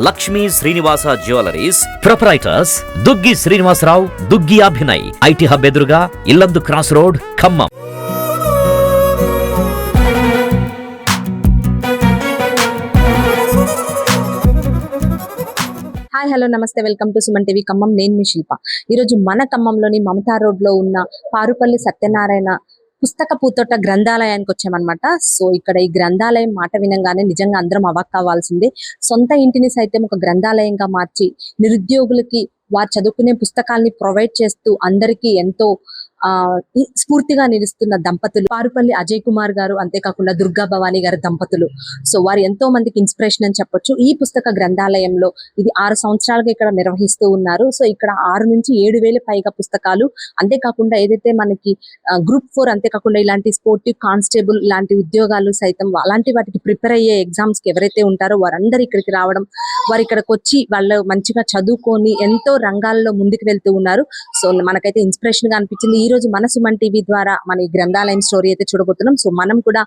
Lakshmi Srinivasa jewelleries proprietors Duggi Srinivasarao, Duggi Abhinay, IT hub ఎదురుగా Yellandu cross road, Khammam. Hi hello నమస్తే, welcome to Suman TV Khammam. నేను మీ శిల్ప. ఈరోజు మన ఖమ్మంలోని మమతా రోడ్ లో ఉన్న పారుపల్లి సత్యనారాయణ పుస్తక పూతోట గ్రంథాలయానికి వచ్చామన్నమాట. సో ఇక్కడ ఈ గ్రంథాలయం మాట వినంగానే నిజంగా అందరం అవాక్ కావాల్సిందే. సొంత ఇంటిని సైతం ఒక గ్రంథాలయంగా మార్చి నిరుద్యోగులకి వారు చదువుకునే పుస్తకాల్ని ప్రొవైడ్ చేస్తూ అందరికీ ఎంతో స్ఫూర్తిగా నిలుస్తున్న దంపతులు పారుపల్లి అజయ్ కుమార్ గారు, అంతేకాకుండా దుర్గా భవానీ గారి దంపతులు. సో వారు ఎంతో మందికి ఇన్స్పిరేషన్ అని చెప్పొచ్చు. ఈ పుస్తక గ్రంథాలయంలో ఇది 6 సంవత్సరాలుగా ఇక్కడ నిర్వహిస్తూ ఉన్నారు. సో ఇక్కడ 6 నుంచి 7,000 పైగా పుస్తకాలు, అంతేకాకుండా ఏదైతే మనకి గ్రూప్ 4, అంతేకాకుండా ఇలాంటి స్పోర్టివ్ కానిస్టేబుల్ ఇలాంటి ఉద్యోగాలు సైతం అలాంటి వాటికి ప్రిపేర్ అయ్యే ఎగ్జామ్స్ కి ఎవరైతే ఉంటారో వారందరూ ఇక్కడికి రావడం, వారు ఇక్కడికి వచ్చి వాళ్ళు మంచిగా చదువుకొని ఎంతో రంగాల్లో ముందుకు వెళ్తూ ఉన్నారు. సో మనకైతే ఇన్స్పిరేషన్ గా అనిపించింది. ఈ రోజు మన సుమన్ టీవీ ద్వారా మన ఈ గ్రంథాలయం స్టోరీ అయితే చూడబోతున్నాం. సో మనం కూడా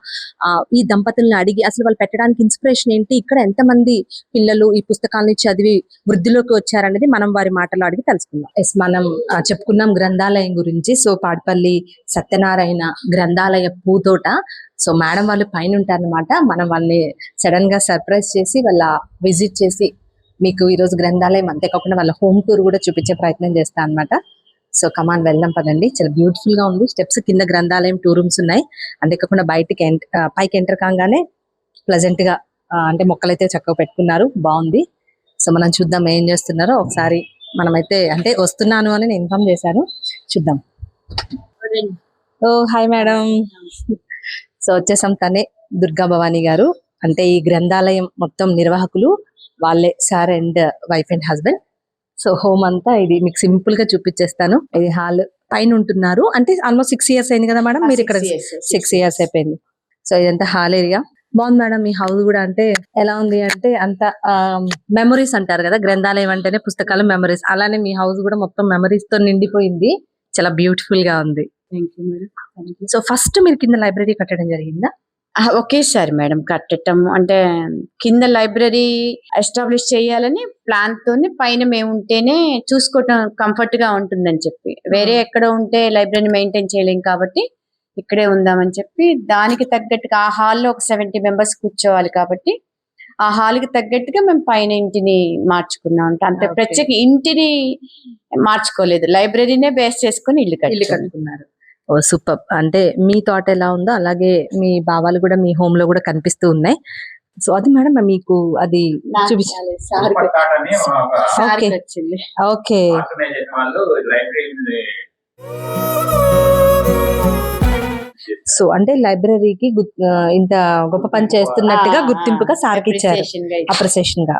ఈ దంపతులను అడిగి అసలు వాళ్ళు పెట్టడానికి ఇన్స్పిరేషన్ ఏంటి, ఇక్కడ ఎంతమంది పిల్లలు ఈ పుస్తకాలని చదివి వృద్ధిలోకి వచ్చారనేది మనం వారి మాటలో అడిగి తెలుసుకుందాం. ఎస్, మనం చెప్పుకున్నాం గ్రంథాలయం గురించి. సో పాడుపల్లి సత్యనారాయణ గ్రంథాలయ పూతోట. సో మేడం వాళ్ళు పైన ఉంటారనమాట. మనం వాళ్ళని సడన్ గా సర్ప్రైజ్ చేసి వాళ్ళ విజిట్ చేసి మీకు ఈరోజు గ్రంథాలయం అంతేకాకుండా వాళ్ళ హోమ్ టూర్ కూడా చూపించే ప్రయత్నం చేస్తా అనమాట. సో కమాన్ వెళ్దాం పదండి. చాలా బ్యూటిఫుల్ గా ఉంది. స్టెప్స్ కింద గ్రంథాలయం 2 రూమ్స్ ఉన్నాయి. అంతేకాకుండా బయటికి పైకి ఎంటర్ కాగానే ప్లెజెంట్ గా అంటే మొక్కలైతే చక్కగా పెట్టుకున్నారు, బాగుంది. సో మనం చూద్దాం ఏం చేస్తున్నారో ఒకసారి. మనమైతే అంటే వస్తున్నాను అని నేను ఇన్ఫార్మ్ చేశాను, చూద్దాం. ఓ హాయ్ మేడం. సో వచ్చేసాం. తనే దుర్గా భవానీ గారు, అంటే ఈ గ్రంథాలయం మొత్తం నిర్వాహకులు వాళ్ళే, sir and wife and husband. So home అంతా ఇది మీకు సింపుల్ గా చూపించేస్తాను. ఇది హాల్ పైన ఉంటున్నారు. అంటే ఆల్మోస్ట్ 6 years అయింది కదా మేడం మీరు ఇక్కడ? 6 years అయిపోయింది. సో ఇదంతా హాల్ ఏరియా. బాగుంది మేడం. మీ హౌస్ కూడా అంటే ఎలా ఉంది అంటే అంత మెమరీస్ అంటారు కదా, గ్రంథాలయం అంటేనే పుస్తకాలు మెమరీస్, అలానే మీ హౌస్ కూడా మొత్తం మెమరీస్ తో నిండిపోయింది. చాలా బ్యూటిఫుల్ గా ఉంది. సో ఫస్ట్ మీరు కింద లైబ్రరీ కట్టడం జరిగిందా? ఒకేసారి మేడం కట్టడం అంటే కింద లైబ్రరీ ఎస్టాబ్లిష్ చేయాలని ప్లాన్ తోని పైన మేము ఉంటేనే చూసుకోవటం కంఫర్ట్ గా ఉంటుందని చెప్పి, వేరే ఎక్కడ ఉంటే లైబ్రరీ మెయింటైన్ చేయలేం కాబట్టి ఇక్కడే ఉందామని చెప్పి, దానికి తగ్గట్టుగా ఆ హాల్లో ఒక 70 members కూర్చోవాలి కాబట్టి ఆ హాల్ కి తగ్గట్టుగా మేము పైన ఇంటిని మార్చుకున్నాం. అంటే ప్రత్యేక ఇంటిని మార్చుకోలేదు, లైబ్రరీనే బేస్ చేసుకుని ఇల్లు కట్టుకున్నారు. ఓ సూపర్. అంటే మీ థాట్ ఎలా ఉందో అలాగే మీ భావాలు కూడా మీ హోమ్ లో కూడా కనిపిస్తూ ఉన్నాయి. సో అది మేడం మీకు అది చూపించాలి. ఓకే. సో అంటే లైబ్రరీకి ఇంత గొప్ప పని చేస్తున్నట్టుగా గుర్తింపుగా సార్కి ఇచ్చారు, అప్రిసియేషన్ గా.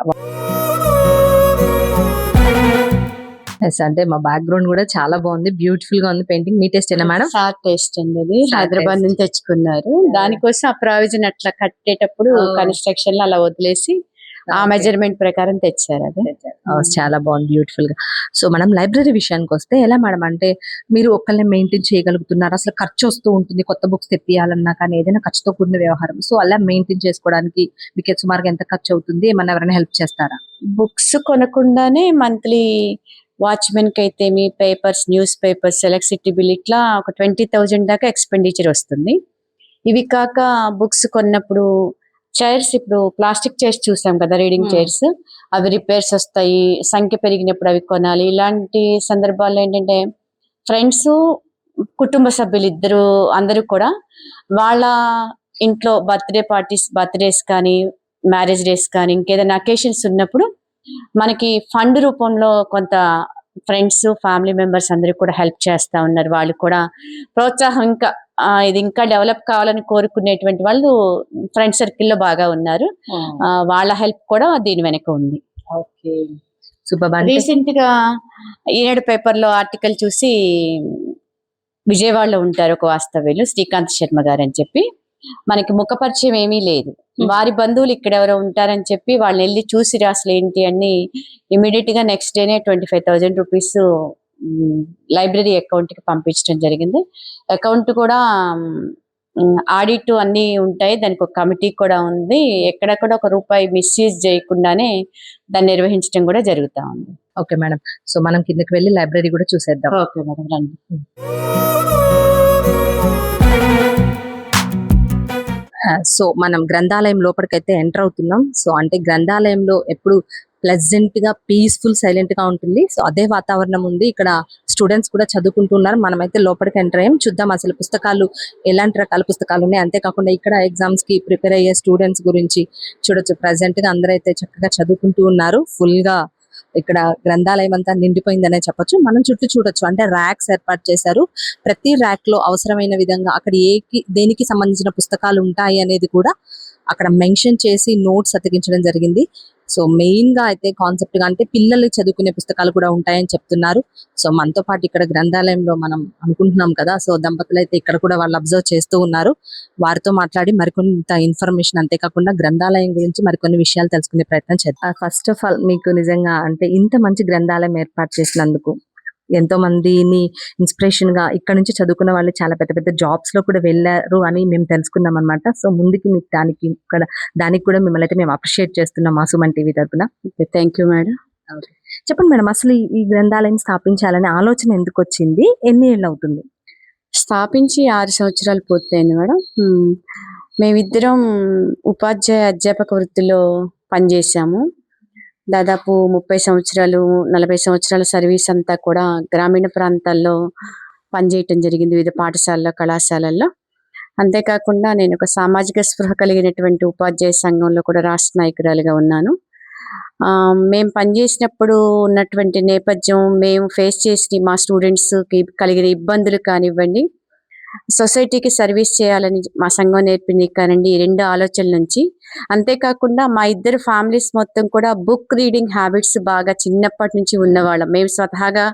అంటే మా బ్యాక్గ్రౌండ్ కూడా చాలా బాగుంది, బ్యూటిఫుల్ గా ఉంది. పెయింటింగ్ మీ టేస్ట్ ఏనా మేడం? సార్ టేస్ట్ అండి, అది హైదరాబాద్ నుంచి తెచ్చుకున్నారు. దానికోసం ఆ ప్రావిజన్ అట్లా కట్టేటప్పుడు కన్స్ట్రక్షన్ లో అలా వదిలేసి ఆ మెజర్మెంట్ ప్రకారం తెచ్చారు. అది చాలా బాగుంది, బ్యూటిఫుల్ గా. సో మనం లైబ్రరీ విషయానికి వస్తే ఎలా మేడం, అంటే మీరు ఒక్కళ్ళే మెయింటైన్ చేయగలుగుతున్నారు? అసలు ఖర్చు వస్తూ ఉంటుంది, కొత్త బుక్స్ తెప్పియాలన్నా కానీ ఏదైనా ఖర్చుతో కూడిన వ్యవహారం. సో అలా మెయింటైన్ చేసుకోవడానికి మీకు సుమారుగా ఎంత ఖర్చు అవుతుంది? ఏమన్నా ఎవరైనా హెల్ప్ చేస్తారా? బుక్స్ కొనకుండానే మంత్లీ వాచ్మెన్ కి అయితే మీ papers, news papers, electricity bill ఇట్లా ఒక 20,000 దాకా ఎక్స్పెండిచర్ వస్తుంది. ఇవి కాక బుక్స్ కొన్నప్పుడు చైర్స్, ఇప్పుడు ప్లాస్టిక్ చైర్స్ చూసాం కదా, రీడింగ్ చైర్స్, అవి రిపేర్స్ వస్తాయి, సంఖ్య పెరిగినప్పుడు అవి కొనాలి. ఇలాంటి సందర్భాల్లో ఏంటంటే ఫ్రెండ్స్, కుటుంబ సభ్యులు ఇద్దరు అందరూ కూడా వాళ్ళ ఇంట్లో బర్త్డేస్ కానీ మ్యారేజ్ డేస్ కానీ ఇంకేదైనా అకేషన్స్ ఉన్నప్పుడు మనకి ఫండ్ రూపంలో కొంత ఫ్రెండ్స్, ఫ్యామిలీ మెంబర్స్ అందరూ కూడా హెల్ప్ చేస్తా ఉన్నారు. వాళ్ళు కూడా ప్రోత్సాహం, ఇంకా ఇది ఇంకా డెవలప్ కావాలని కోరుకునేటువంటి వాళ్ళు ఫ్రెండ్ సర్కిల్లో బాగా ఉన్నారు. వాళ్ళ హెల్ప్ కూడా దీని వెనక ఉంది. రీసెంట్ గా ఈనాడు పేపర్ లో ఆర్టికల్ చూసి, విజయవాడలో ఉంటారు ఒక వాస్తవ్యులు శ్రీకాంత్ శర్మ గారు అని చెప్పి, మనకి ముఖ పరిచయం ఏమీ లేదు, వారి బంధువులు ఇక్కడ ఎవరో ఉంటారని చెప్పి వాళ్ళని వెళ్ళి చూసి అసలు ఏంటి అని ఇమీడియట్ గా నెక్స్ట్ డేనే 25,000 రూపీస్ లైబ్రరీ అకౌంట్ కి పంపించడం జరిగింది. అకౌంట్ కూడా ఆడిట్ అన్నీ ఉంటాయి. దానికి ఒక కమిటీ కూడా ఉంది. ఎక్కడ కూడా ఒక రూపాయి మిస్యూజ్ చేయకుండానే దాన్ని నిర్వహించడం కూడా జరుగుతా ఉంది. Okay madam. సో మనం కిందకి వెళ్ళి లైబ్రరీ కూడా చూసేద్దాం. ఓకే మేడం, రండి. సో మనం గ్రంథాలయం లోపలికైతే ఎంటర్ అవుతున్నాం. సో అంటే గ్రంథాలయంలో ఎప్పుడు ప్లెజెంట్ గా పీస్ఫుల్ సైలెంట్ గా ఉంటుంది. సో అదే వాతావరణం ఉంది ఇక్కడ. స్టూడెంట్స్ కూడా చదువుకుంటున్నారు. మనమైతే లోపలికి ఎంటర్ అయ్యాం. చూద్దాం అసలు పుస్తకాలు ఎలాంటి రకాల పుస్తకాలు ఉన్నాయి. అంతేకాకుండా ఇక్కడ ఎగ్జామ్స్ కి ప్రిపేర్ అయ్యే స్టూడెంట్స్ గురించి చూడొచ్చు. ప్రెసెంట్ గా అందరైతే చక్కగా చదువుకుంటూ ఉన్నారు. ఫుల్ గా ఇక్కడ గ్రంథాలయం అంతా నిండిపోయిందనే చెప్పొచ్చు. మనం చుట్టూ చూడొచ్చు, అంటే ర్యాక్స్ ఏర్పాటు చేశారు. ప్రతి ర్యాక్ లో అవసరమైన విధంగా అక్కడ దేనికి సంబంధించిన పుస్తకాలు ఉంటాయి అనేది కూడా అక్కడ మెన్షన్ చేసి నోట్స్ అతికించడం జరిగింది. సో మెయిన్ గా అయితే కాన్సెప్ట్ గా అంటే పిల్లలు చదువుకునే పుస్తకాలు కూడా ఉంటాయని చెప్తున్నారు. సో మనతో పాటు ఇక్కడ గ్రంథాలయంలో మనం అనుకుంటున్నాం కదా, సో దంపతులు అయితే ఇక్కడ కూడా వాళ్ళు అబ్జర్వ్ చేస్తూ ఉన్నారు. వారితో మాట్లాడి మరికొంత ఇన్ఫర్మేషన్, అంతేకాకుండా గ్రంథాలయం గురించి మరికొన్ని విషయాలు తెలుసుకునే ప్రయత్నం చేద్దాం. ఫస్ట్ ఆఫ్ ఆల్ మీకు నిజంగా అంటే ఇంత మంచి గ్రంథాలయం ఏర్పాటు చేసినందుకు, ఎంతో మందిని ఇన్స్పిరేషన్ గా ఇక్కడ నుంచి చదువుకున్న వాళ్ళు చాలా పెద్ద పెద్ద జాబ్స్ లో కూడా వెళ్ళారు అని మేము తెలుసుకున్నాం అనమాట. సో ముందుకి మీకు దానికి కూడా మిమ్మల్ని అయితే మేము అప్రిషియేట్ చేస్తున్నాం మా సుమన్ టీవీ తరపున. Thank you madam. చెప్పండి మేడం, అసలు ఈ గ్రంథాలయం స్థాపించాలనే ఆలోచన ఎందుకు వచ్చింది? ఎన్ని ఏళ్ళు అవుతుంది? స్థాపించి 6 సంవత్సరాలు పూర్తయింది మేడం. మేమిద్దరం ఉపాధ్యాయ అధ్యాపక వృత్తిలో పనిచేసాము. దాదాపు 30 సంవత్సరాలు 40 సంవత్సరాల సర్వీస్ అంతా కూడా గ్రామీణ ప్రాంతాల్లో పనిచేయటం జరిగింది, వివిధ పాఠశాలలో, కళాశాలల్లో. అంతేకాకుండా నేను ఒక సామాజిక స్పృహ కలిగినటువంటి ఉపాధ్యాయ సంఘంలో కూడా రాష్ట్ర నాయకురాలిగా ఉన్నాను. మేము పనిచేసినప్పుడు ఉన్నటువంటి నేపథ్యం, మేము ఫేస్ చేసిన మా స్టూడెంట్స్కి కలిగిన ఇబ్బందులు కానివ్వండి, సొసైటీకి సర్వీస్ చేయాలని మా సంఘం నేర్పింది కానండి ఈ 2 ఆలోచనల నుంచి. అంతేకాకుండా మా ఇద్దరు ఫ్యామిలీస్ మొత్తం కూడా బుక్ రీడింగ్ హ్యాబిట్స్ బాగా చిన్నప్పటి నుంచి ఉన్నవాళ్ళం. మేము స్వతహాగా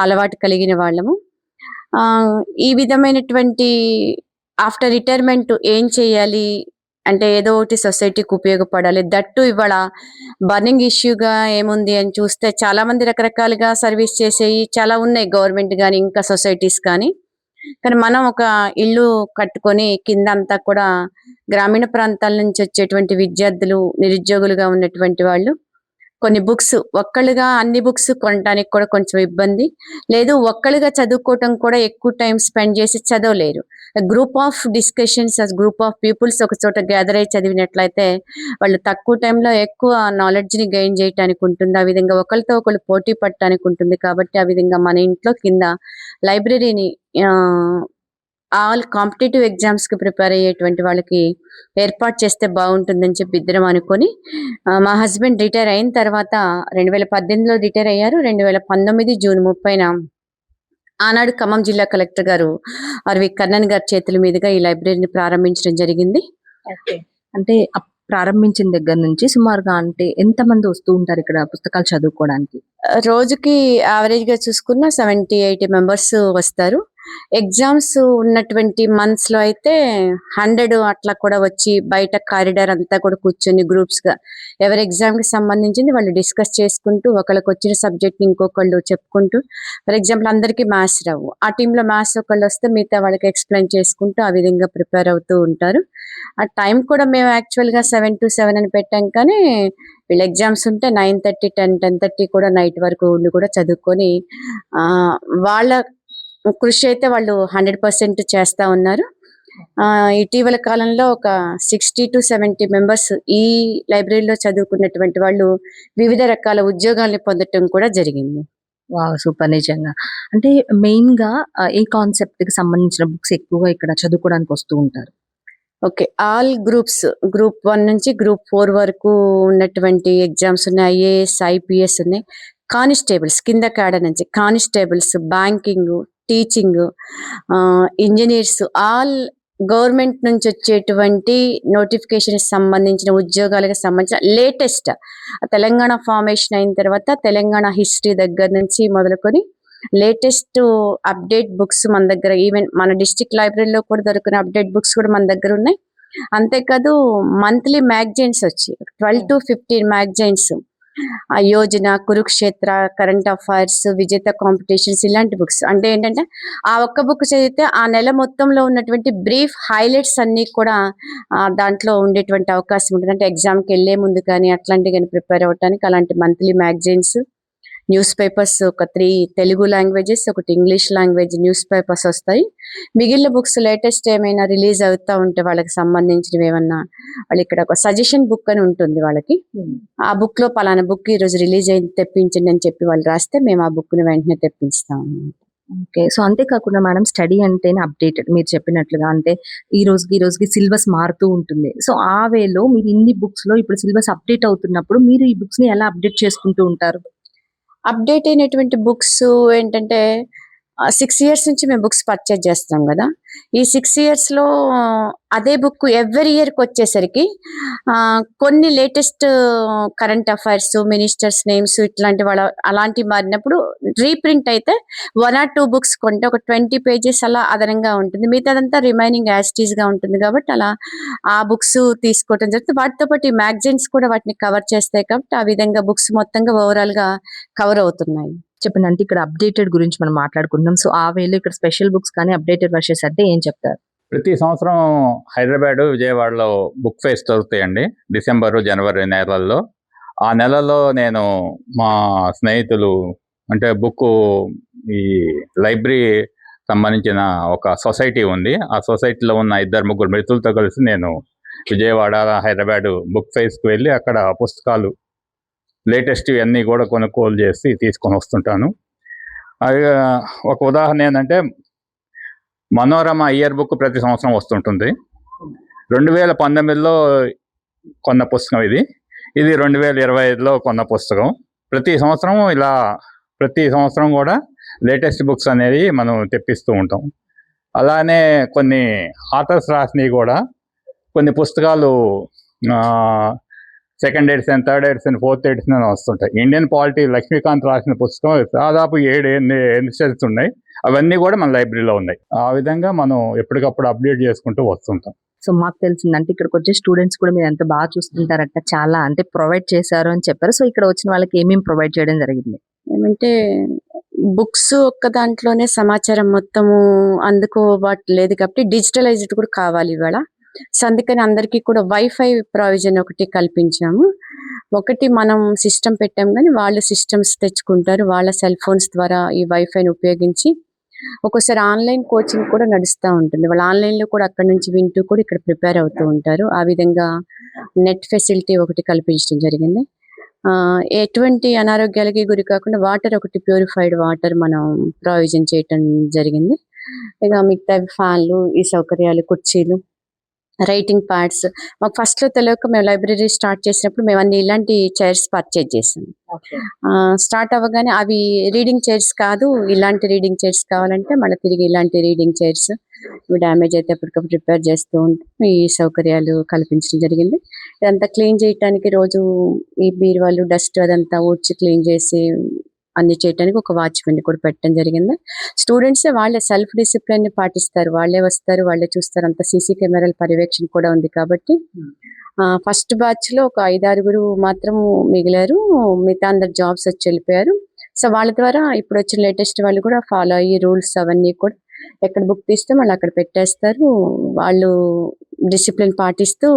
అలవాటు కలిగిన వాళ్ళము. ఈ విధమైనటువంటి ఆఫ్టర్ రిటైర్మెంట్ ఏం చేయాలి అంటే ఏదో ఒకటి సొసైటీకి ఉపయోగపడాలి. దట్టు ఇవాళ బర్నింగ్ ఇష్యూగా ఏముంది అని చూస్తే చాలా మంది రకరకాలుగా సర్వీస్ చేసేవి చాలా ఉన్నాయి, గవర్నమెంట్ కానీ ఇంకా సొసైటీస్ కానీ. కానీ మనం ఒక ఇల్లు కట్టుకొని కింద అంతా కూడా గ్రామీణ ప్రాంతాల నుంచి వచ్చేటువంటి విద్యార్థులు, నిరుద్యోగులుగా ఉన్నటువంటి వాళ్ళు కొన్ని బుక్స్ ఒక్కళ్ళుగా అన్ని బుక్స్ కొనడానికి కూడా కొంచెం ఇబ్బంది లేదు. ఒక్కళ్ళుగా చదువుకోవటం కూడా ఎక్కువ టైం స్పెండ్ చేసి చదవలేరు. Group of discussions, group of peoples ఒక చోట గ్యాదర్ అయి చదివినట్లయితే వాళ్ళు తక్కువ టైంలో ఎక్కువ నాలెడ్జ్ని గెయిన్ చేయడానికి ఉంటుంది. ఆ విధంగా ఒకరితో ఒకళ్ళు పోటీ పడటానికి ఉంటుంది. కాబట్టి ఆ విధంగా మన ఇంట్లో కింద లైబ్రరీని ఆల్ కాంపిటేటివ్ ఎగ్జామ్స్ కి ప్రిపేర్ అయ్యేటువంటి వాళ్ళకి ఏర్పాటు చేస్తే బాగుంటుందని చెప్పి ఇద్దరం అనుకొని, మా హస్బెండ్ రిటైర్ అయిన తర్వాత 2018లో రిటైర్ అయ్యారు. 2019 జూన్ 30న ఆనాడు ఖమ్మం జిల్లా కలెక్టర్ గారు ఆర్వి కర్ణన్ గారి చేతుల మీదుగా ఈ లైబ్రరీని ప్రారంభించడం జరిగింది. అంటే ప్రారంభించిన దగ్గర నుంచి సుమారుగా అంటే ఎంత మంది వస్తూ ఉంటారు ఇక్కడ పుస్తకాలు చదువుకోవడానికి? రోజుకి యావరేజ్ గా చూసుకున్న 70-80 మెంబర్స్ వస్తారు. ఎగ్జామ్స్ ఉన్నటువంటి మంత్స్ లో అయితే 100 అట్లా కూడా వచ్చి బయట కారిడార్ అంతా కూడా కూర్చొని గ్రూప్స్ గా ఎవరి ఎగ్జామ్ కి సంబంధించింది వాళ్ళు డిస్కస్ చేసుకుంటూ, ఒకళ్ళకి వచ్చిన సబ్జెక్ట్ ఇంకొకళ్ళు చెప్పుకుంటూ. ఫర్ ఎగ్జాంపుల్ అందరికీ మ్యాథ్స్ రావు, ఆ టీంలో మ్యాథ్స్ ఒకళ్ళు వస్తే మిగతా వాళ్ళకి ఎక్స్ప్లెయిన్ చేసుకుంటూ ఆ విధంగా ప్రిపేర్ అవుతూ ఉంటారు. ఆ టైం కూడా మేము యాక్చువల్ గా 7 to 7 అని పెట్టాం, కానీ వీళ్ళ ఎగ్జామ్స్ ఉంటే 9:30, 10:30 కూడా నైట్ వరకు ఉండి కూడా చదువుకొని వాళ్ళ కృషి అయితే వాళ్ళు 100% చేస్తా ఉన్నారు. ఇటీవల కాలంలో ఒక 60 to 70 మెంబర్స్ ఈ లైబ్రరీలో చదువుకున్నటువంటి వాళ్ళు వివిధ రకాల ఉద్యోగాల్ని పొందటం కూడా జరిగింది. Wow, super. నిజంగా అంటే మెయిన్ గా ఏ కాన్సెప్ట్ కి సంబంధించిన బుక్స్ ఎక్కువగా ఇక్కడ చదువుకోవడానికి వస్తూ ఉంటారు? ఓకే, ఆల్ గ్రూప్స్, గ్రూప్ 1 నుంచి గ్రూప్ 4 వరకు ఉన్నటువంటి ఎగ్జామ్స్ ఉన్నాయి. IAS, IPS ఉన్నాయి. కానిస్టేబుల్స్ కింద క్యాడర్ నుంచి constables, banking, teaching, engineers, all government నుంచి వచ్చేటువంటి నోటిఫికేషన్ సంబంధించిన ఉద్యోగాలకు సంబంధించిన లేటెస్ట్ తెలంగాణ ఫార్మేషన్ అయిన తర్వాత తెలంగాణ హిస్టరీ దగ్గర నుంచి మొదలుకొని లేటెస్ట్ అప్డేట్ బుక్స్ మన దగ్గర, ఈవెన్ మన డిస్ట్రిక్ట్ లైబ్రరీలో కూడా దొరికిన అప్డేట్ బుక్స్ కూడా మన దగ్గర ఉన్నాయి. అంతేకాదు మంత్లీ మ్యాగజైన్స్ వచ్చి 12 to 15 మ్యాగజైన్స్ ఆ యోజన, కురుక్షేత్ర, కరెంట్ అఫైర్స్, విజేత కాంపిటీషన్స్ ఇలాంటి బుక్స్. అంటే ఏంటంటే ఆ ఒక్క బుక్ చదివితే ఆ నెల మొత్తంలో ఉన్నటువంటి బ్రీఫ్ హైలైట్స్ అన్నీ కూడా దాంట్లో ఉండేటువంటి అవకాశం ఉంటుంది. అంటే ఎగ్జామ్కి వెళ్ళే ముందు కానీ అట్లాంటివి కానీ ప్రిపేర్ అవ్వడానికి అలాంటి మంత్లీ మ్యాగజైన్స్, న్యూస్ పేపర్స్ ఒక 3 తెలుగు లాంగ్వేజెస్, ఒకటి ఇంగ్లీష్ లాంగ్వేజ్ న్యూస్ పేపర్స్ వస్తాయి. మిగిలిన బుక్స్ లేటెస్ట్ ఏమైనా రిలీజ్ అవుతా ఉంటే వాళ్ళకి సంబంధించినవి ఏమన్నా, వాళ్ళు ఇక్కడ ఒక సజెషన్ బుక్ అని ఉంటుంది వాళ్ళకి. ఆ బుక్ లో పలానా బుక్ ఈ రోజు రిలీజ్ అయింది తెప్పించండి అని చెప్పి వాళ్ళు రాస్తే మేము ఆ బుక్ ని వెంటనే తెప్పిస్తాం. ఓకే. సో అంతేకాకుండా మేడం స్టడీ అంటేనే అప్డేటెడ్ మీరు చెప్పినట్లుగా. అంటే ఈ రోజుకి సిలబస్ మారుతూ ఉంటుంది. సో ఆ వేలో మీరు ఇన్ని బుక్స్ లో ఇప్పుడు సిలబస్ అప్డేట్ అవుతున్నప్పుడు మీరు ఈ బుక్స్ ని ఎలా అప్డేట్ చేసుకుంటూ ఉంటారు? అప్డేట్ అయినటువంటి బుక్స్ ఏంటంటే 6 ఇయర్స్ నుంచి మేము బుక్స్ పర్చేజ్ చేస్తాం కదా. ఈ 6 ఇయర్స్ లో అదే బుక్ ఎవ్రీ ఇయర్ కి వచ్చేసరికి కొన్ని latest current affairs, ministers names ఇట్లాంటి వాళ్ళ అలాంటివి మారినప్పుడు రీప్రింట్ అయితే 1 or 2 బుక్స్ కొంటే ఒక 20 పేజెస్ అలా అదనంగా ఉంటుంది. మిగతాదంతా రిమైనింగ్ యాస్టీస్ గా ఉంటుంది కాబట్టి అలా ఆ బుక్స్ తీసుకోవడం జరుగుతుంది. వాటితో పాటు ఈ మ్యాగజైన్స్ కూడా వాటిని కవర్ చేస్తాయి కాబట్టి ఆ విధంగా బుక్స్ మొత్తంగా ఓవరాల్ గా కవర్ అవుతున్నాయి. చెప్పండి. అంటే ఇక్కడ అప్డేటెడ్ గురించి మనం మాట్లాడుకుంటున్నాం. సో ఆ వేలో ఇక్కడ స్పెషల్ బుక్స్ కానీ అప్డేటెడ్ వర్షన్స్ అంటే ఏం చెప్తారు? ప్రతి సంవత్సరం హైదరాబాదు, విజయవాడలో బుక్ ఫెయిర్స్ జరుగుతాయండి. డిసెంబరు, జనవరి నెలల్లో. ఆ నెలలో నేను మా స్నేహితులు అంటే ఈ లైబ్రరీ సంబంధించిన ఒక సొసైటీ ఉంది. ఆ సొసైటీలో ఉన్న 2-3 మిత్రులతో కలిసి నేను విజయవాడ, హైదరాబాదు బుక్ ఫెయిర్స్కి వెళ్ళి అక్కడ పుస్తకాలు లేటెస్ట్ అన్నీ కూడా కొనుగోలు చేసి తీసుకొని వస్తుంటాను. అది ఒక ఉదాహరణ ఏంటంటే మనోరమ ఇయర్ బుక్ ప్రతి సంవత్సరం వస్తుంటుంది. 2019లో కొన్న పుస్తకం ఇది. ఇది 2025లో కొన్న పుస్తకం. ప్రతి సంవత్సరం కూడా లేటెస్ట్ బుక్స్ అనేవి మనం తెప్పిస్తూ ఉంటాం. అలానే కొన్ని ఆథర్స్ రాసినవి కూడా కొన్ని పుస్తకాలు second edition, third edition, fourth edition అని వస్తుంటాయి. ఇండియన్ పాలిటీ లక్ష్మీకాంత్ రాసిన పుస్తకం దాదాపు 7 ఎడిషన్స్ ఉన్నాయి. అవన్నీ కూడా మన లైబ్రరీలో ఉన్నాయి. ఆ విధంగా మనం ఎప్పటికప్పుడు అప్డేట్ చేసుకుంటూ వస్తుంటాం. సో మాకు తెలిసిందంటే ఇక్కడికి వచ్చే స్టూడెంట్స్ కూడా మీరు ఎంత బాగా చూస్తుంటారట, చాలా అంటే ప్రొవైడ్ చేశారు అని చెప్పారు. సో ఇక్కడ వచ్చిన వాళ్ళకి ఏమేమి ప్రొవైడ్ చేయడం జరిగింది? ఏమంటే బుక్స్ ఒక్క దాంట్లోనే సమాచారం మొత్తము అందుకోబట్లేదు కాబట్టి డిజిటలైజ్డ్ కూడా కావాలి ఇవాళ. సో అందుకని అందరికీ కూడా వైఫై ప్రావిజన్ ఒకటి కల్పించాము. ఒకటి మనం సిస్టమ్ పెట్టాం కానీ వాళ్ళు సిస్టమ్స్ తెచ్చుకుంటారు. వాళ్ళ సెల్ ఫోన్స్ ద్వారా ఈ వైఫైని ఉపయోగించి ఒక్కోసారి ఆన్లైన్ కోచింగ్ కూడా నడుస్తూ ఉంటుంది. వాళ్ళు ఆన్లైన్లో కూడా అక్కడ నుంచి వింటూ కూడా ఇక్కడ ప్రిపేర్ అవుతూ ఉంటారు. ఆ విధంగా నెట్ ఫెసిలిటీ ఒకటి కల్పించడం జరిగింది. ఎటువంటి అనారోగ్యాలకి గురి కాకుండా వాటర్ ఒకటి ప్యూరిఫైడ్ వాటర్ మనం ప్రావిజన్ చేయటం జరిగింది. ఇక మిగతా ఫ్యాన్లు, ఈ సౌకర్యాలు, కుర్చీలు, రైటింగ్ ప్యాడ్స్. మాకు ఫస్ట్లో తెలియక మేము లైబ్రరీ స్టార్ట్ చేసినప్పుడు మేము అన్ని ఇలాంటి చైర్స్ పర్చేజ్ చేసాం. స్టార్ట్ అవ్వగానే అవి రీడింగ్ చైర్స్ కాదు, ఇలాంటి రీడింగ్ చైర్స్ కావాలంటే మళ్ళీ తిరిగి ఇలాంటి రీడింగ్ చైర్స్ ఇవి డ్యామేజ్ అయితే ఎప్పటికప్పుడు రిపేర్ చేస్తూ ఉంటాం. ఈ సౌకర్యాలు కల్పించడం జరిగింది. ఇదంతా క్లీన్ చేయడానికి రోజు ఈ బీరువాళ్ళు డస్ట్ అదంతా ఊడ్చి క్లీన్ చేసి అన్ని చేయడానికి ఒక వాచ్మెన్ కూడా పెట్టడం జరిగింది. స్టూడెంట్సే వాళ్ళే సెల్ఫ్ డిసిప్లిన్ ని పాటిస్తారు. వాళ్ళే వస్తారు, వాళ్ళే చూస్తారు. అంత సీసీ కెమెరాల పర్యవేక్షణ కూడా ఉంది కాబట్టి ఫస్ట్ బ్యాచ్ లో ఒక 5-6 మాత్రం మిగిలారు. మిగతా అందరు జాబ్స్ వచ్చి వెళ్ళిపోయారు. సో వాళ్ళ ద్వారా ఇప్పుడు వచ్చిన లేటెస్ట్ వాళ్ళు కూడా ఫాలో అయ్యి రూల్స్ అవన్నీ కూడా ఎక్కడ బుక్ తీస్తే వాళ్ళు అక్కడ పెట్టేస్తారు. వాళ్ళు డిసిప్లిన్ పాటిస్తూ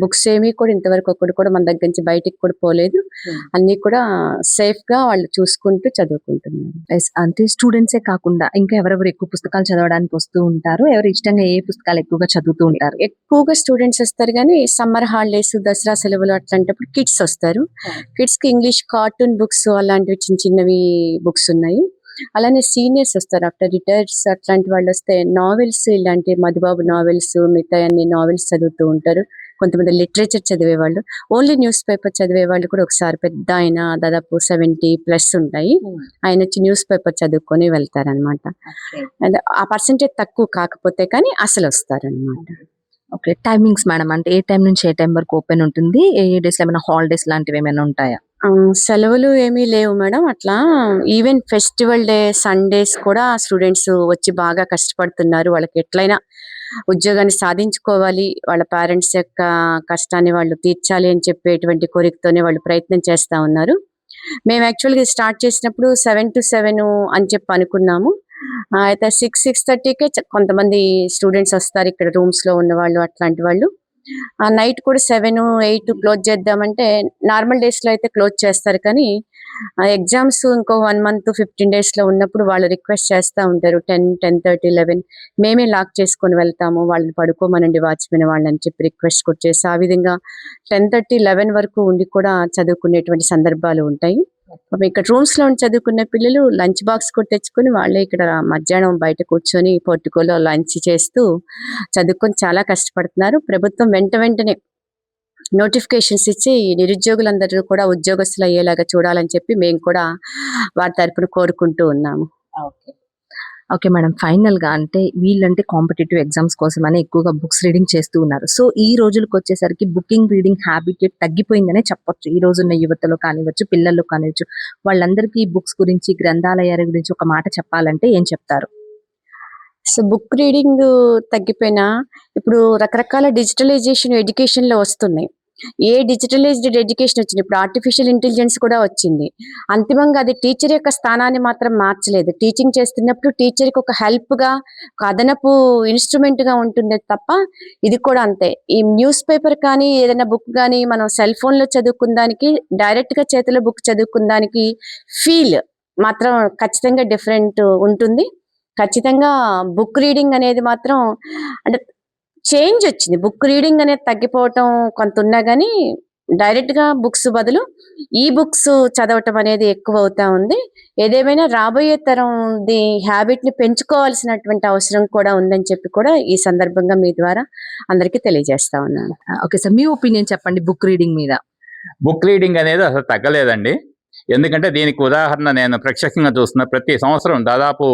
బుక్స్ ఏమీ కూడా ఇంతవరకు ఒకటి కూడా మన దగ్గర నుంచి బయటికి కూడా పోలేదు. అన్ని కూడా సేఫ్ గా వాళ్ళు చూసుకుంటూ చదువుకుంటున్నారు. అంటే స్టూడెంట్సే కాకుండా ఇంకా ఎవరెవరు ఎక్కువ పుస్తకాలు చదవడానికి వస్తూ ఉంటారు? ఎవరు ఇష్టంగా ఏ పుస్తకాలు ఎక్కువగా చదువుతూ ఉంటారు? ఎక్కువగా స్టూడెంట్స్ వస్తారు కానీ సమ్మర్ హాలిడేస్, దసరా సెలవులు అట్లాంటప్పుడు కిడ్స్ వస్తారు. కిడ్స్ కి ఇంగ్లీష్ కార్టూన్ బుక్స్ అలాంటివి చిన్న చిన్నవి బుక్స్ ఉన్నాయి. అలానే సీనియర్స్ వస్తారు, ఆఫ్టర్ రిటైర్స్ అట్లాంటి వాళ్ళు వస్తే నావెల్స్, ఇలాంటి మధుబాబు నావెల్స్, మిగతా అన్ని నావెల్స్ చదువుతూ ఉంటారు. కొంతమంది లిటరేచర్ చదివే వాళ్ళు, ఓన్లీ న్యూస్ పేపర్ చదివే వాళ్ళు కూడా ఒకసారి పెద్ద ఆయన దాదాపు 70+ ఉంటాయి. ఆయన వచ్చి న్యూస్ పేపర్ చదువుకొని వెళ్తారనమాట. ఆ పర్సెంటేజ్ తక్కువ కాకపోతే కానీ అసలు వస్తారనమాట. ఓకే. టైమింగ్స్ మేడం, అంటే ఏ టైం నుంచి ఏ టైం వరకు ఓపెన్ ఉంటుంది? ఏ డేస్ లో ఏమైనా హాలిడేస్ లాంటివి ఏమైనా ఉంటాయా? సెలవులు ఏమీ లేవు మేడం. అట్లా ఈవెన్ ఫెస్టివల్ డే, సండేస్ కూడా స్టూడెంట్స్ వచ్చి బాగా కష్టపడుతున్నారు. వాళ్ళకి ఎట్లయినా ఉద్యోగాన్ని సాధించుకోవాలి, వాళ్ళ పేరెంట్స్ యొక్క కష్టాన్ని వాళ్ళు తీర్చాలి అని చెప్పేటువంటి కోరికతోనే వాళ్ళు ప్రయత్నం చేస్తా ఉన్నారు. మేము యాక్చువల్గా స్టార్ట్ చేసినప్పుడు 7 to 7 అని చెప్పి అనుకున్నాము. అయితే 6:30కే కొంతమంది స్టూడెంట్స్ వస్తారు ఇక్కడ రూమ్స్ లో ఉన్న వాళ్ళు, అట్లాంటి వాళ్ళు. నైట్ కూడా 7, 8 క్లోజ్ చేద్దామంటే నార్మల్ డేస్ లో అయితే క్లోజ్ చేస్తారు, కానీ ఎగ్జామ్స్ ఇంకో 1 month 15 days లో ఉన్నప్పుడు వాళ్ళు రిక్వెస్ట్ చేస్తూ ఉంటారు 10, 10:30, 11 మేమే లాక్ చేసుకొని వెళ్తాము, వాళ్ళని పడుకోమనండి వాచ్మెన్ వాళ్ళని చెప్పి రిక్వెస్ట్ కూడా చేసి ఆ విధంగా 10:30, 11 వరకు ఉండి కూడా చదువుకునేటువంటి సందర్భాలు ఉంటాయి. ఇక్కడ రూమ్స్ లో చదువుకునే పిల్లలు లంచ్ బాక్స్ కూడా తెచ్చుకొని వాళ్ళే ఇక్కడ మధ్యాహ్నం బయట కూర్చొని పోర్టికోలో లంచ్ చేస్తూ చదువుకొని చాలా కష్టపడుతున్నారు. ప్రభుత్వం వెంటనే నోటిఫికేషన్స్ ఇచ్చి నిరుద్యోగులందరూ కూడా ఉద్యోగస్తులు అయ్యేలాగా చూడాలని చెప్పి మేము కూడా వారి తరపున కోరుకుంటూ ఉన్నాము. ఓకే మేడం, ఫైనల్ గా అంటే వీళ్ళంటే కాంపిటేటివ్ ఎగ్జామ్స్ కోసం అని ఎక్కువగా బుక్స్ రీడింగ్ చేస్తూ ఉన్నారు. సో ఈ రోజులకు వచ్చేసరికి బుకింగ్ రీడింగ్ హ్యాబిట్ తగ్గిపోయిందనే చెప్పొచ్చు. ఈ రోజున్న యువతలో కానివచ్చు, పిల్లల్లో కానివచ్చు, వాళ్ళందరికీ బుక్స్ గురించి, గ్రంథాలయాల గురించి ఒక మాట చెప్పాలంటే ఏం చెప్తారు? సో బుక్ రీడింగ్ తగ్గిపోయినా ఇప్పుడు రకరకాల డిజిటలైజేషన్ ఎడ్యుకేషన్ లో వస్తున్నాయి. ఏ డిజిటలైజ్డ్ ఎడ్యుకేషన్ వచ్చింది, ఇప్పుడు ఆర్టిఫిషియల్ ఇంటెలిజెన్స్ కూడా వచ్చింది. అంతిమంగా అది టీచర్ యొక్క స్థానాన్ని మాత్రం మార్చలేదు. టీచింగ్ చేస్తున్నప్పుడు టీచర్కి ఒక హెల్ప్ గా, ఒక అదనపు ఇన్స్ట్రుమెంట్ గా ఉంటుంది తప్ప ఇది కూడా అంతే. ఈ న్యూస్ పేపర్ కానీ ఏదైనా బుక్ కానీ మనం సెల్ ఫోన్ లో చదువుకుందానికి, డైరెక్ట్ గా చేతిలో బుక్ చదువుకుందానికి ఫీల్ మాత్రం ఖచ్చితంగా డిఫరెంట్ ఉంటుంది. ఖచ్చితంగా బుక్ రీడింగ్ అనేది మాత్రం అంటే చేంజ్ వచ్చింది. బుక్ రీడింగ్ అనేది తగ్గిపోవటం కొంత ఉన్నా కానీ డైరెక్ట్ గా బుక్స్ బదులు ఈ బుక్స్ చదవటం అనేది ఎక్కువ అవుతా ఉంది. ఏదేమైనా రాబోయే తరం హ్యాబిట్ ని పెంచుకోవాల్సినటువంటి అవసరం కూడా ఉందని చెప్పి కూడా ఈ సందర్భంగా మీ ద్వారా అందరికీ తెలియజేస్తా ఉన్నాను. ఓకే సార్, మీ ఒపీనియన్ చెప్పండి బుక్ రీడింగ్ మీద. బుక్ రీడింగ్ అనేది అసలు తగ్గలేదండి. ఎందుకంటే దీనికి ఉదాహరణ నేను ప్రత్యక్షంగా చూస్తున్నా. ప్రతి సంవత్సరం దాదాపు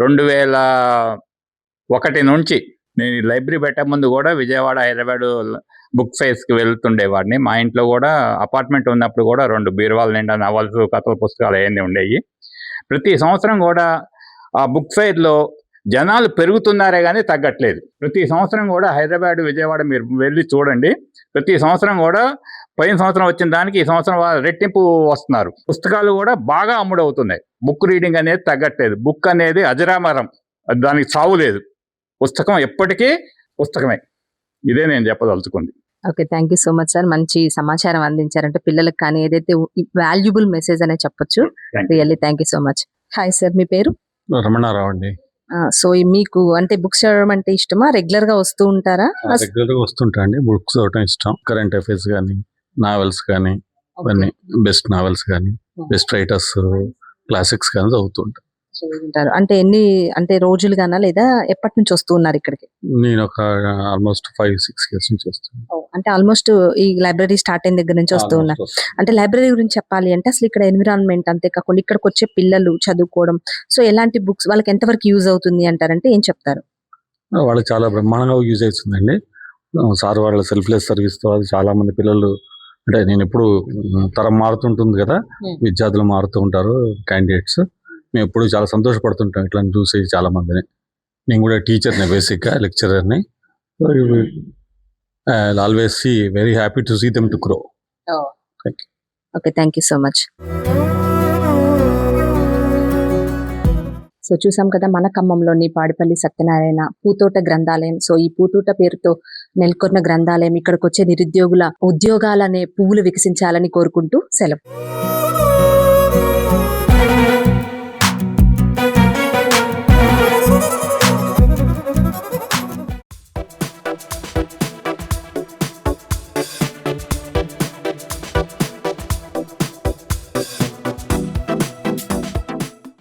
2001 నుంచి నేను లైబ్రరీ పెట్టే ముందు కూడా విజయవాడ, హైదరాబాద్ బుక్ ఫెయిర్స్కి వెళ్తుండేవాడిని. మా ఇంట్లో కూడా అపార్ట్మెంట్ ఉన్నప్పుడు కూడా 2 బీరువాల నిండా నవల్స్, కథల పుస్తకాలు అవన్నీ ఉండేవి. ప్రతి సంవత్సరం కూడా ఆ బుక్ ఫెయిర్లో జనాలు పెరుగుతున్నారే కానీ తగ్గట్లేదు. ప్రతి సంవత్సరం కూడా హైదరాబాద్, విజయవాడ మీరు వెళ్ళి చూడండి. ప్రతి సంవత్సరం కూడా పోయిన సంవత్సరం వచ్చిన దానికి ఈ సంవత్సరం రెట్టింపు వస్తున్నారు. పుస్తకాలు కూడా బాగా అమ్ముడవుతున్నాయి. బుక్ రీడింగ్ అనేది తగ్గట్లేదు. బుక్ అనేది అజరామరం, దానికి చావు లేదు. పుస్తకం ఎప్పటికీ పుస్తకమే. ఇదే నేను చెప్పదలుచుకుంది. Okay, thank you so much sir. మంచి సమాచారం అందించారంటే పిల్లలకు కానీ ఏదైతే వాల్యుబుల్ మెసేజ్ అనే చెప్పొచ్చు. Really thank you so much. Hi sir, మీ పేరు? రమణారావు అండి. సో మీకు అంటే బుక్స్ చదవడం అంటే ఇష్టమా? రెగ్యులర్ గా వస్తూ ఉంటారా? రెగ్యులర్ గా వస్తుంటా అండి. బుక్స్ చదవడం ఇష్టం. కరెంట్ అఫైర్స్ కానీ, నావెల్స్ కానీ, అవన్నీ బెస్ట్ నావెల్స్ కానీ, బెస్ట్ రైటర్స్, క్లాసిక్స్ కానీ చదువుతుంటా. అంటే అంటే రోజులుగానా లేదా ఎప్పటి నుంచి వస్తూ ఉన్నారు ఇక్కడికి? నేను ఒక ఆల్మోస్ట్ 5-6 years నుంచి వస్తాను. అంటే ఆల్మోస్ట్ ఈ లైబ్రరీ స్టార్ట్ అయిన దగ్గర నుంచి వస్తూ ఉన్నారు. అంటే లైబ్రరీ గురించి చెప్పాలి అంటే అసలు ఇక్కడ ఎన్విరాన్మెంట్, అంతేకాకుండా ఇక్కడికి వచ్చే పిల్లలు చదువుకోవడం, సో ఎలాంటి బుక్స్ వాళ్ళకి ఎంతవరకు యూజ్ అవుతుంది అంటారంటే ఏం చెప్తారు? వాళ్ళకి చాలా బ్రహ్మాండంగా యూజ్ అవుతుందండి. సార్ వాళ్ళ సెల్ఫ్లెస్ సర్వీస్ తో చాలా మంది పిల్లలు, అంటే నేను ఎప్పుడు తరం మారుతుంటుంది కదా, విద్యార్థులు మారుతూ ఉంటారు, క్యాండిడేట్స్. మేము ఎప్పుడు చాలా సంతోషపడుతుంటాం ఇట్లా చూసి చాలా మందిని. నేను కూడా టీచర్ని, బేసిక్గా లెక్చరర్ని. Always see very happy to see them to grow. Okay, thank you so much. So చూసాం కదా మన ఖమ్మంలోని పాడిపల్లి సత్యనారాయణ పూతోట గ్రంథాలయం. సో ఈ పూతోట పేరుతో నెలకొన్న గ్రంథాలయం ఇక్కడికి వచ్చే నిరుద్యోగుల ఉద్యోగాలనే పువ్వులు వికసించాలని కోరుకుంటూ సెలవు.